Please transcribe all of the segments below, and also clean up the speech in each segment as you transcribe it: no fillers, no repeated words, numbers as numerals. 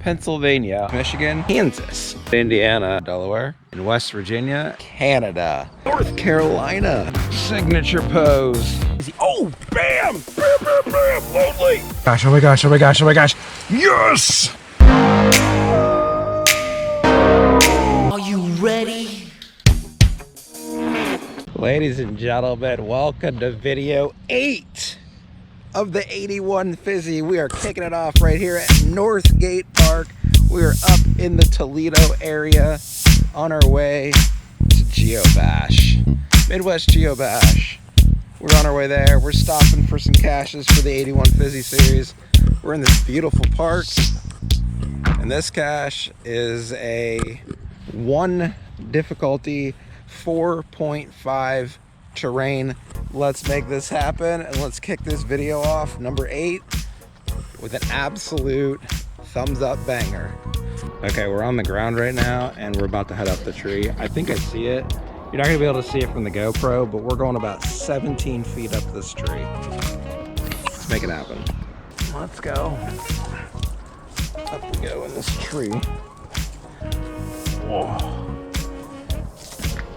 Pennsylvania, Michigan, Kansas, Indiana, Delaware, and West Virginia, Canada, North Carolina. Signature pose. Oh, bam! Bam, bam, bam! Lonely! Gosh, oh my gosh, oh my gosh, oh my gosh. Yes! Are you ready? Ladies and gentlemen, welcome to video 8 of the 81 Fizzy. We are kicking it off right here at Northgate Park. We are up in the Toledo area on our way to Geobash, Midwest Geobash. We're on our way there. We're stopping for some caches for the 81 Fizzy series. We're in this beautiful park, and this cache is a 1 difficulty 4.5 terrain. Let's make this happen and let's kick this video off, number 8, with an absolute thumbs up banger. Okay, we're on the ground right now and we're about to head up the tree. I think I see it. You're not gonna be able to see it from the GoPro, but we're going about 17 feet up this tree. Let's make it happen. Let's go. Up we go in this tree. Whoa.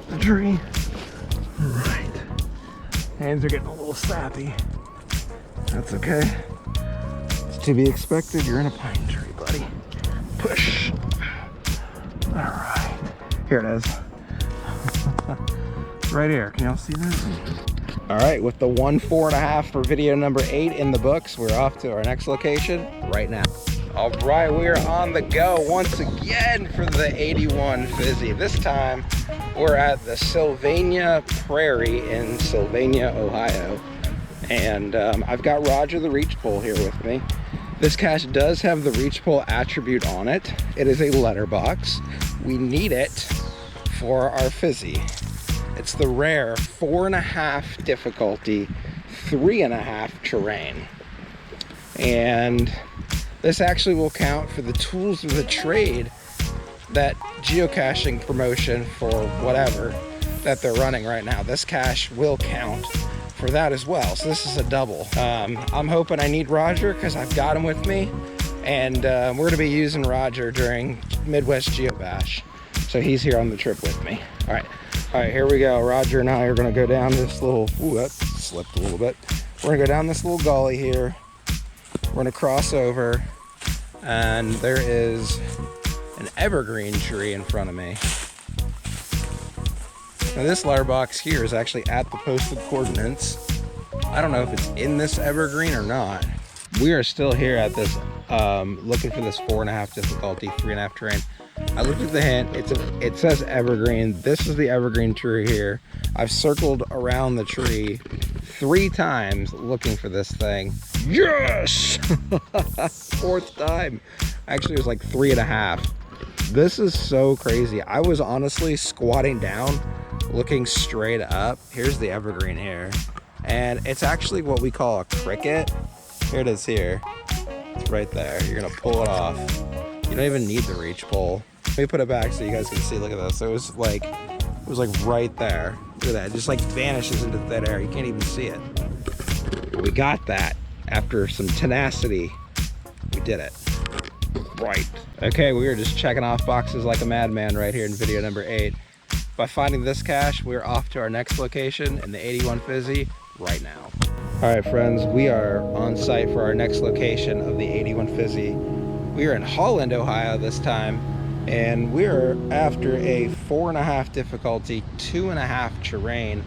The tree. All right. Hands are getting a little sappy. That's okay. It's to be expected. You're in a pine tree, buddy. Push. All right. Here it is. Right here. Can y'all see this? All right. With the 1.4.5 for video number 8 in the books, we're off to our next location right now. All right. We are on the go once again for the 81 Fizzy. This time we're at the Sylvania Prairie in Sylvania, Ohio. And I've got Roger the reach pole here with me. This cache does have the reach pole attribute on it. It is a letterbox. We need it for our Fizzy. It's the rare 4.5 difficulty, 3.5 terrain. And this actually will count for the tools of the trade, that geocaching promotion for whatever that they're running right now. This cache will count for that as well. So this is a double. I'm hoping I need Roger because I've got him with me, and we're gonna be using Roger during Midwest Geobash. So he's here on the trip with me. All right, here we go. Roger and I are gonna go down this little, ooh, that slipped a little bit. We're gonna go down this little gully here. We're gonna cross over, and there is an evergreen tree in front of me. Now this letterbox here is actually at the posted coordinates. I don't know if it's in this evergreen or not. We are still here at this, looking for this 4.5 difficulty, 3.5 terrain. I looked at the hint, it says evergreen. This is the evergreen tree here. I've circled around the tree 3 times looking for this thing. Yes! 4th time. Actually, it was like 3.5. This is so crazy. I was honestly squatting down, looking straight up. Here's the evergreen here. And it's actually what we call a cricket. Here it is here. It's right there. You're gonna pull it off. You don't even need the reach pole. Let me put it back so you guys can see. Look at this. It was like right there. Look at that. It just like vanishes into thin air. You can't even see it. But we got that after some tenacity. We did it. Right. Okay, we were just checking off boxes like a madman right here in video number 8. By finding this cache, we're off to our next location in the 81 Fizzy right now. All right, friends, we are on site for our next location of the 81 Fizzy. We are in Holland, Ohio this time, and we're after a 4.5 difficulty, 2.5 terrain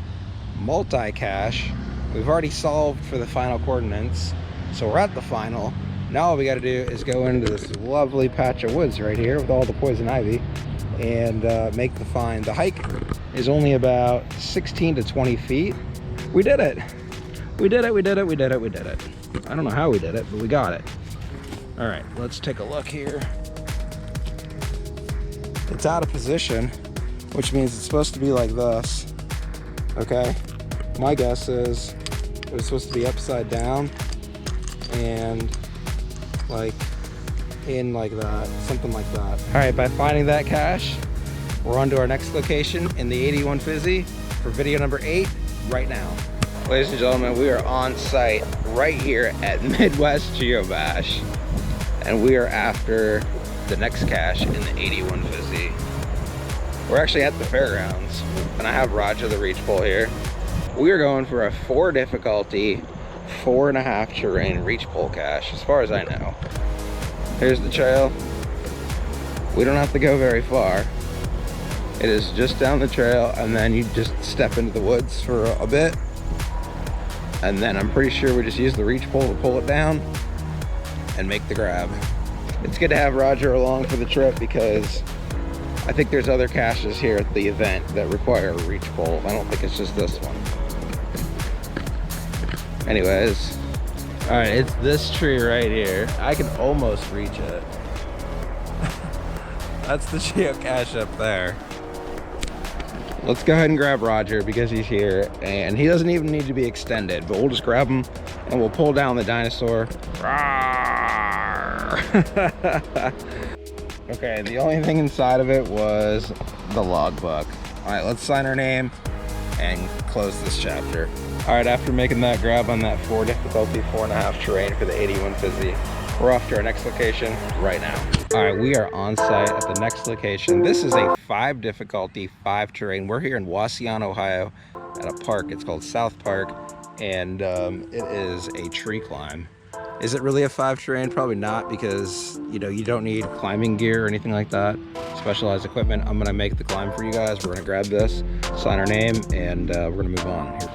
multi-cache. We've already solved for the final coordinates, so we're at the final. Now all we got to do is go into this lovely patch of woods right here with all the poison ivy and make the find. The hike is only about 16 to 20 feet. We did it. We did it, we did it, we did it, we did it. I don't know how we did it, but we got it. All right, let's take a look here. It's out of position, which means it's supposed to be like this, okay? My guess is it was supposed to be upside down and like in like that, something like that. All right, by finding that cache, we're on to our next location in the 81 Fizzy for video number 8 right now. Ladies and gentlemen, we are on site right here at Midwest Geobash, and we are after the next cache in the 81 Fizzy. We're actually at the fairgrounds, and I have Roger the reach pole here. We are going for a 4 difficulty, 4.5 terrain reach pole cache, as far as I know. Here's the trail. We don't have to go very far. It is just down the trail, and then you just step into the woods for a bit. And then I'm pretty sure we just use the reach pole to pull it down and make the grab. It's good to have Roger along for the trip because I think there's other caches here at the event that require a reach pole. I don't think it's just this one. Anyways, all right, it's this tree right here. I can almost reach it. That's the geocache up there. Let's go ahead and grab Roger because he's here, and he doesn't even need to be extended, but we'll just grab him and we'll pull down the dinosaur. Okay, the only thing inside of it was the logbook. All right, let's sign our name and close this chapter. All right, after making that grab on that 4 difficulty, 4.5 terrain for the 81 Fizzy, we're off to our next location right now. All right, we are on site at the next location. This is a 5 difficulty, 5 terrain. We're here in Wasion, Ohio at a park. It's called South Park, and it is a tree climb. Is it really a 5 terrain? Probably not, because you don't need climbing gear or anything like that. Specialized equipment. I'm gonna make the climb for you guys. We're gonna grab this, sign our name, and we're gonna move on here.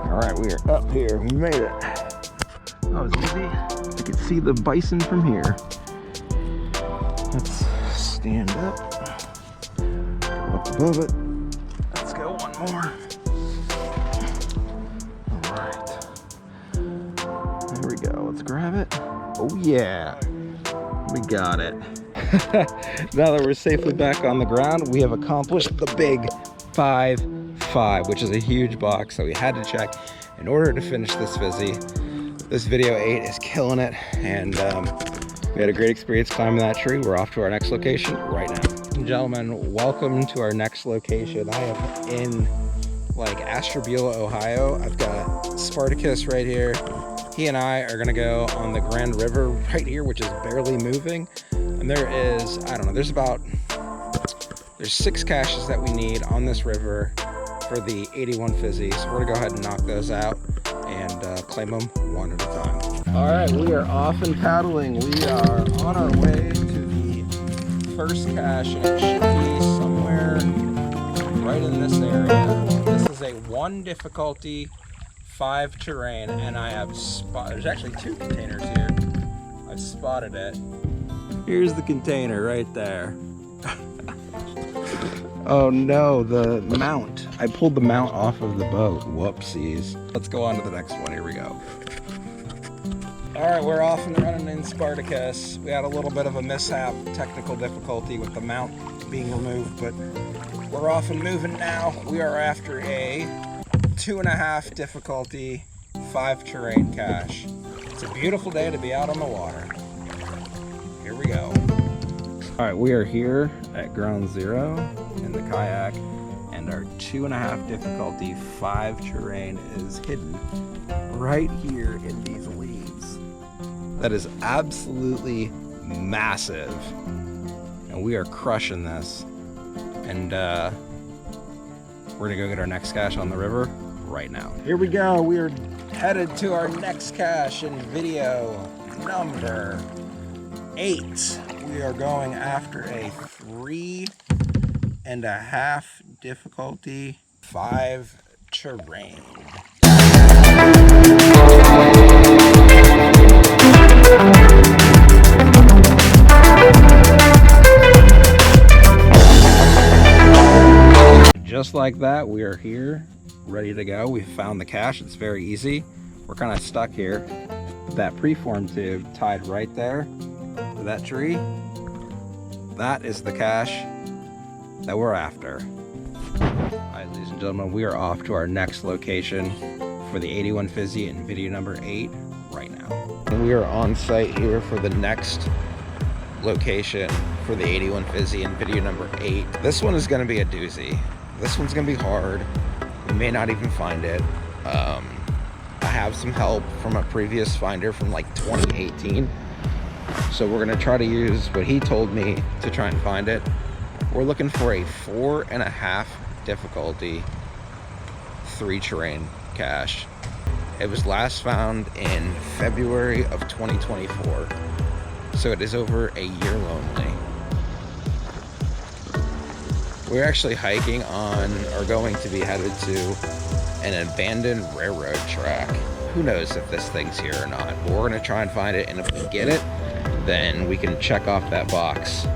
All right, we are up here. We made it. That was easy. I can see the bison from here. Let's stand up above it. Let's go one more. All right. There we go. Let's grab it. Oh yeah, we got it. Now that we're safely back on the ground, we have accomplished the big 5-5, which is a huge box that we had to check in order to finish this Fizzy. This video 8 is killing it, and we had a great experience climbing that tree. We're off to our next location right now. Ladies and gentlemen, welcome to our next location. I am in like Ashtabula, Ohio. I've got Spartacus right here. He and I are gonna go on the Grand River right here, which is barely moving. And there is, I don't know, there's 6 caches that we need on this river for the 81 Fizzy. So we're gonna go ahead and knock those out and claim them one at a time. All right, we are off and paddling. We are on our way to the first cache, and it should be somewhere right in this area. This is a 1 difficulty, 5 terrain, and I have there's actually 2 containers here. I've spotted it. Here's the container right there. Oh no, the mount. I pulled the mount off of the boat. Whoopsies. Let's go on to the next one. Here we go. All right, we're off and running in Spartacus. We had a little bit of a mishap, technical difficulty with the mount being removed, but we're off and moving now. We are after a 2.5 difficulty, 5 terrain cache. It's a beautiful day to be out on the water. Here we go. All right, we are here at Ground Zero in the kayak, and our 2.5 difficulty, 5 terrain is hidden right here in these leaves. That is absolutely massive, and we are crushing this. And we're gonna go get our next cache on the river right now. Here we go. We are headed to our next cache in video number 8. We are going after a 3.5 difficulty, 5 terrain. Just like that, we are here, ready to go. We found the cache. It's very easy. We're kind of stuck here. That preform tube tied right there to that tree. That is the cache that we're after. All right, ladies and gentlemen, we are off to our next location for the 81 Fizzy in video number 8 right now. And we are on site here for the next location for the 81 Fizzy in video number 8. This one is going to be a doozy. This one's going to be hard. We may not even find it. I have some help from a previous finder from like 2018. So we're gonna try to use what he told me to try and find it. We're looking for a 4.5 difficulty 3 terrain cache. It was last found in February of 2024. So it is over a year lonely. We're actually hiking on, or going to be headed to, an abandoned railroad track. Who knows if this thing's here or not, but we're gonna try and find it, and if we get it, then we can check off that box.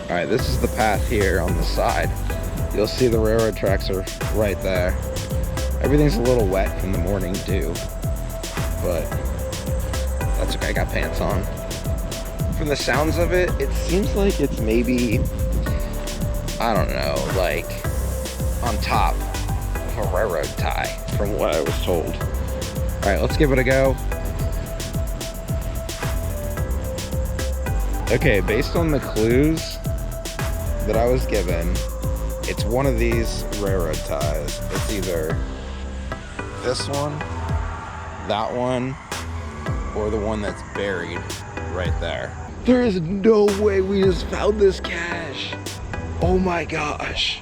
All right, this is the path here on the side. You'll see the railroad tracks are right there. Everything's a little wet from the morning dew, but that's okay, I got pants on. From the sounds of it, it seems like it's maybe, I don't know, like on top of a railroad tie, from what I was told. All right, let's give it a go. Okay, based on the clues that I was given, it's one of these railroad ties. It's either this one, that one, or the one that's buried right there. There is no way we just found this cache. Oh my gosh.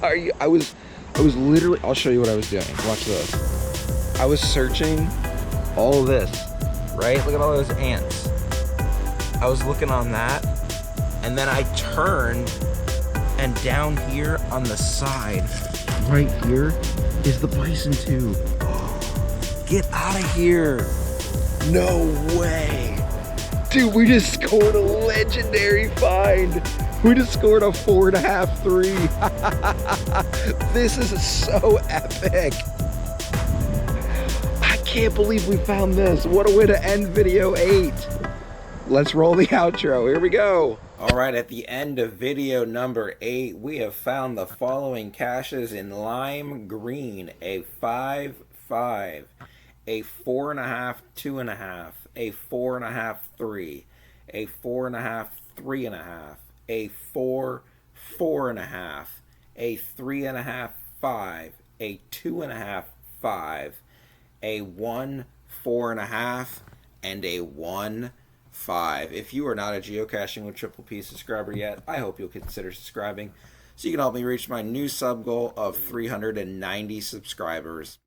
I was literally, I'll show you what I was doing. Watch this. I was searching all of this, right? Look at all those ants. I was looking on that, and then I turned, and down here on the side, right here, is the bison tube. Get out of here. No way. Dude, we just scored a legendary find. We just scored a 4.5 3. This is so epic. I can't believe we found this. What a way to end video 8. Let's roll the outro. Here we go. All right, at the end of video number 8, we have found the following caches in lime green: a 5-5, a 4.5 2.5, a 4.5 3, a 4.5 3.5, a 4 4.5, a 3.5 5, a 2.5 5, a 1 4.5, and a 1 5. If you are not a Geocaching with Triple P subscriber yet, I hope you'll consider subscribing so you can help me reach my new sub goal of 390 subscribers.